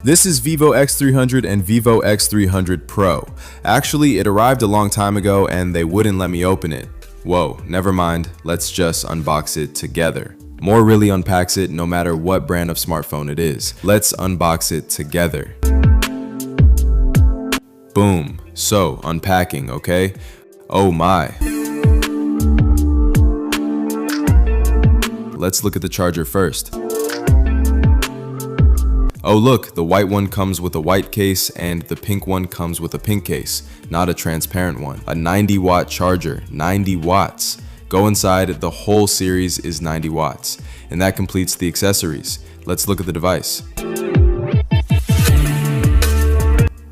This is Vivo X300 and Vivo X300 Pro. Actually, it arrived a long time ago and they wouldn't let me open it. Whoa, never mind, let's just unbox it together. More really unpacks it no matter what brand of smartphone it is. Let's unbox it together. Boom. So, unpacking, okay? Oh my. Let's look at the charger first. Oh look, the white one comes with a white case and the pink one comes with a pink case, not a transparent one. A 90-watt charger, 90 watts. Go inside, the whole series is 90 watts. And that completes the accessories. Let's look at the device.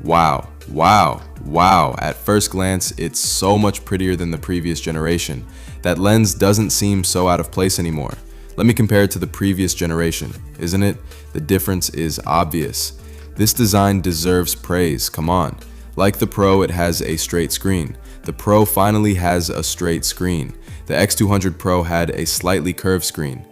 Wow, wow, wow. At first glance, it's so much prettier than the previous generation. That lens doesn't seem so out of place anymore. Let me compare it to the previous generation, isn't it? The difference is obvious. This design deserves praise, come on. Like the Pro, it has a straight screen. The Pro finally has a straight screen. The X200 Pro had a slightly curved screen.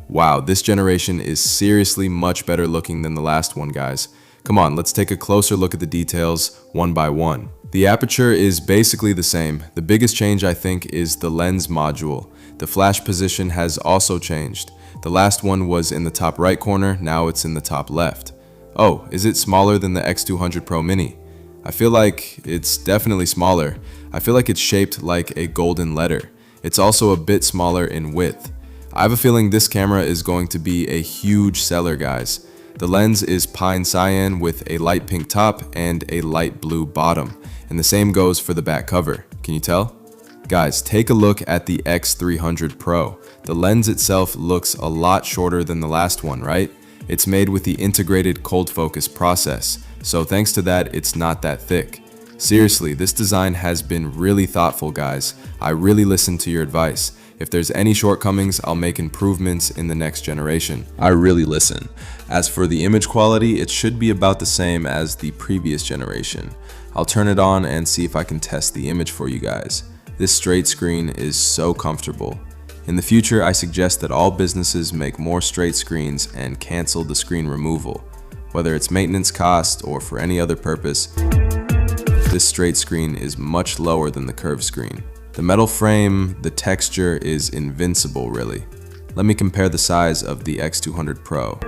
Wow, this generation is seriously much better looking than the last one, guys. Come on, let's take a closer look at the details one by one. The aperture is basically the same. The biggest change, I think, is the lens module. The flash position has also changed. The last one was in the top right corner, now it's in the top left. Oh, is it smaller than the X200 Pro Mini? I feel like it's definitely smaller. I feel like it's shaped like a golden letter. It's also a bit smaller in width. I have a feeling this camera is going to be a huge seller, guys. The lens is pine cyan with a light pink top and a light blue bottom. And the same goes for the back cover. Can you tell? Guys, take a look at the X300 Pro. The lens itself looks a lot shorter than the last one, right? It's made with the integrated cold focus process, so thanks to that, it's not that thick. Seriously, this design has been really thoughtful, guys. I really listened to your advice. If there's any shortcomings, I'll make improvements in the next generation. I really listen. As for the image quality, it should be about the same as the previous generation. I'll turn it on and see if I can test the image for you guys. This straight screen is so comfortable. In the future, I suggest that all businesses make more straight screens and cancel the screen removal. Whether it's maintenance cost or for any other purpose, this straight screen is much lower than the curved screen. The metal frame, the texture is invincible, really. Let me compare the size of the X200 Pro.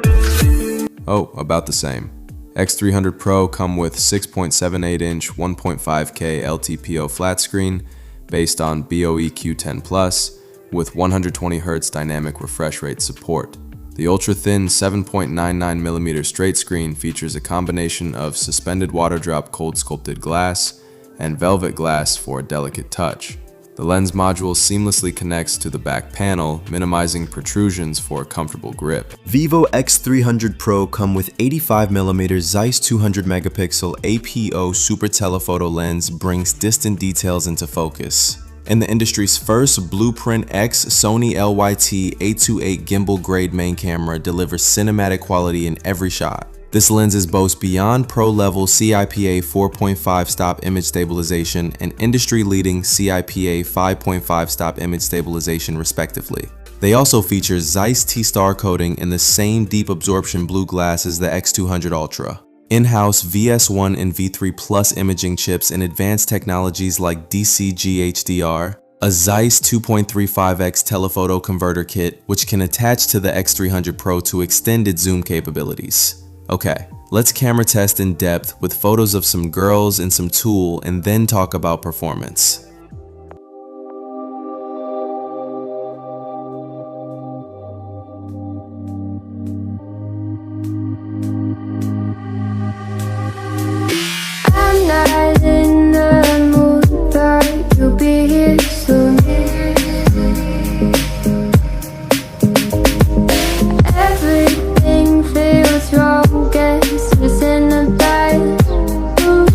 Oh, about the same. X300 Pro come with 6.78-inch 1.5K LTPO flat screen based on BOEQ 10+, with 120Hz dynamic refresh rate support. The ultra-thin 7.99mm straight screen features a combination of suspended water drop cold sculpted glass and velvet glass for a delicate touch. The lens module seamlessly connects to the back panel, minimizing protrusions for a comfortable grip. Vivo X300 Pro come with 85mm Zeiss 200MP APO super telephoto lens brings distant details into focus. And the industry's first Blueprint X Sony LYT 828 gimbal grade main camera delivers cinematic quality in every shot. This lens is boasts beyond pro-level CIPA 4.5 stop image stabilization and industry-leading CIPA 5.5 stop image stabilization respectively. They also feature Zeiss T-Star coating in the same deep absorption blue glass as the X200 Ultra. In-house VS1 and V3 Plus imaging chips and advanced technologies like DCG HDR, a Zeiss 2.35x telephoto converter kit which can attach to the X300 Pro to extended zoom capabilities. Okay, let's camera test in depth with photos of some girls and some tool and then talk about performance. I'm not in the mood, but you'll be here soon. Everything feels wrong, guess it's in a bad mood.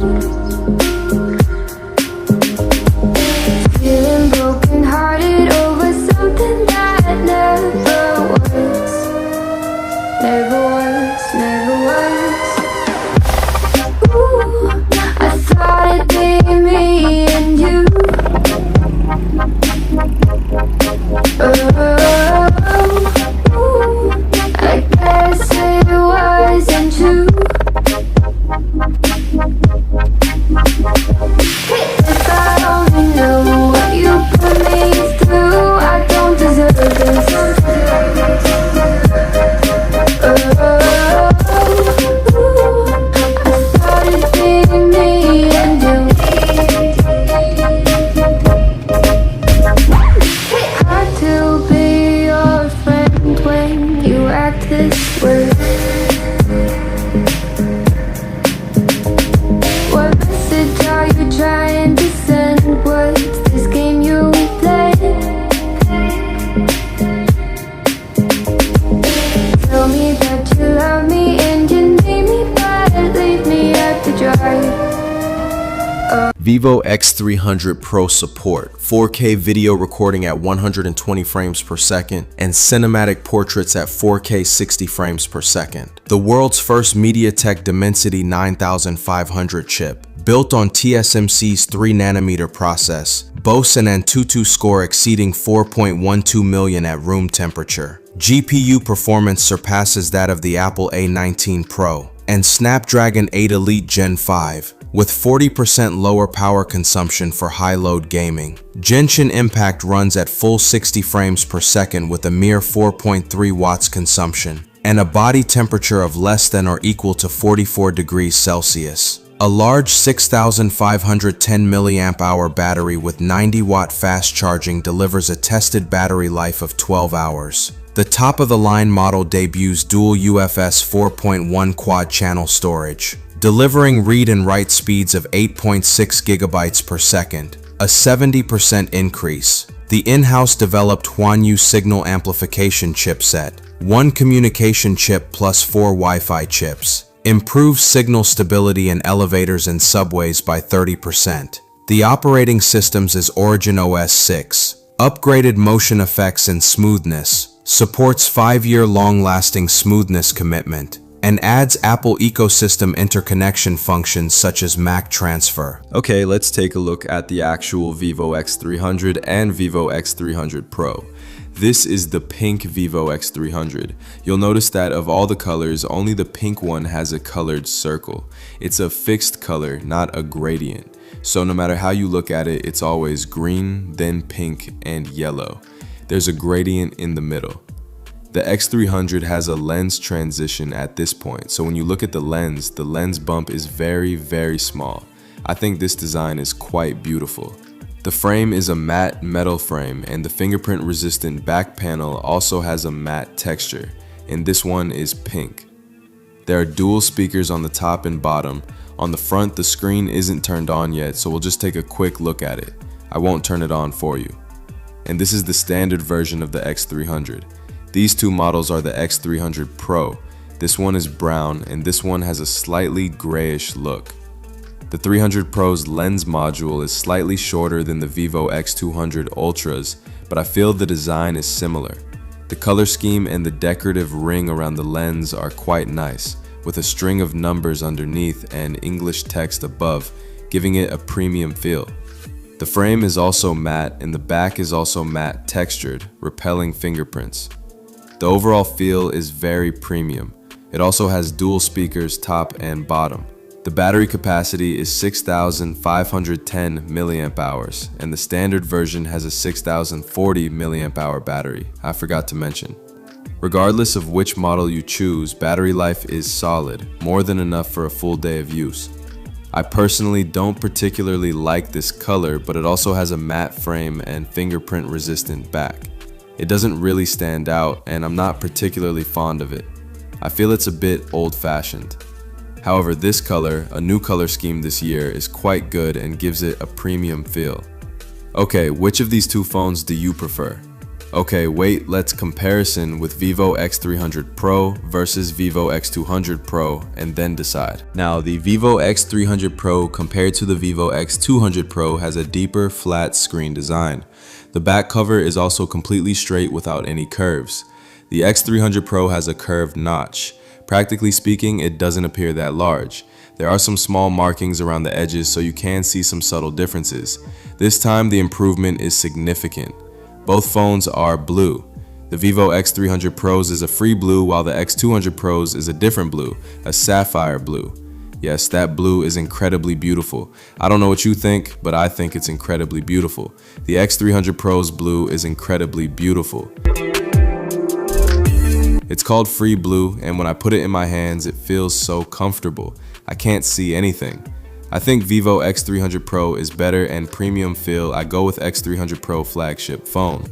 Vivo X300 Pro support 4K video recording at 120 frames per second and cinematic portraits at 4K 60 frames per second. The world's first MediaTek Dimensity 9500 chip, built on TSMC's 3nm process, boasts an Antutu score exceeding 4.12 million at room temperature. GPU performance surpasses that of the Apple A19 Pro and Snapdragon 8 Elite Gen 5, with 40% lower power consumption for high-load gaming. Genshin Impact runs at full 60 frames per second with a mere 4.3 watts consumption, and a body temperature of less than or equal to 44 degrees Celsius. A large 6,510 mAh battery with 90-watt fast charging delivers a tested battery life of 12 hours. The top-of-the-line model debuts dual UFS 4.1 quad-channel storage, delivering read and write speeds of 8.6 GB per second, a 70% increase. The in-house developed Huanyu signal amplification chipset, 1 communication chip plus 4 Wi-Fi chips, improves signal stability in elevators and subways by 30%. The operating systems is OriginOS 6, upgraded motion effects and smoothness, supports 5-year long-lasting smoothness commitment, and adds Apple ecosystem interconnection functions such as Mac transfer. Okay, let's take a look at the actual Vivo X300 and Vivo X300 Pro. This is the pink Vivo X300. You'll notice that of all the colors, only the pink one has a colored circle. It's a fixed color, not a gradient. So no matter how you look at it, it's always green, then pink, and yellow. There's a gradient in the middle. The X300 has a lens transition at this point, so when you look at the lens bump is very, very small. I think this design is quite beautiful. The frame is a matte metal frame, and the fingerprint-resistant back panel also has a matte texture, and this one is pink. There are dual speakers on the top and bottom. On the front, the screen isn't turned on yet, so we'll just take a quick look at it. I won't turn it on for you. And this is the standard version of the X300. These two models are the X300 Pro. This one is brown and this one has a slightly grayish look. The 300 Pro's lens module is slightly shorter than the Vivo X200 Ultras, but I feel the design is similar. The color scheme and the decorative ring around the lens are quite nice, with a string of numbers underneath and English text above, giving it a premium feel. The frame is also matte and the back is also matte textured, repelling fingerprints. The overall feel is very premium. It also has dual speakers top and bottom. The battery capacity is 6,510 mAh and the standard version has a 6,040 mAh battery, I forgot to mention. Regardless of which model you choose, battery life is solid, more than enough for a full day of use. I personally don't particularly like this color, but it also has a matte frame and fingerprint resistant back. It doesn't really stand out and I'm not particularly fond of it. I feel it's a bit old-fashioned. However, this color, a new color scheme this year, is quite good and gives it a premium feel. Okay, which of these two phones do you prefer? Okay, wait, let's comparison with Vivo X300 Pro versus Vivo X200 Pro and then decide. Now, the Vivo X300 Pro compared to the Vivo X200 Pro has a deeper, flat screen design. The back cover is also completely straight without any curves. The X300 Pro has a curved notch. Practically speaking, it doesn't appear that large. There are some small markings around the edges, so you can see some subtle differences. This time, the improvement is significant. Both phones are blue. The Vivo X300 Pros is a free blue, while the X200 Pros is a different blue, a sapphire blue. Yes, that blue is incredibly beautiful. I don't know what you think, but I think it's incredibly beautiful. The X300 Pro's blue is incredibly beautiful. It's called free blue, and when I put it in my hands, it feels so comfortable. I can't see anything. I think Vivo X300 Pro is better and premium feel. I go with X300 Pro flagship phone.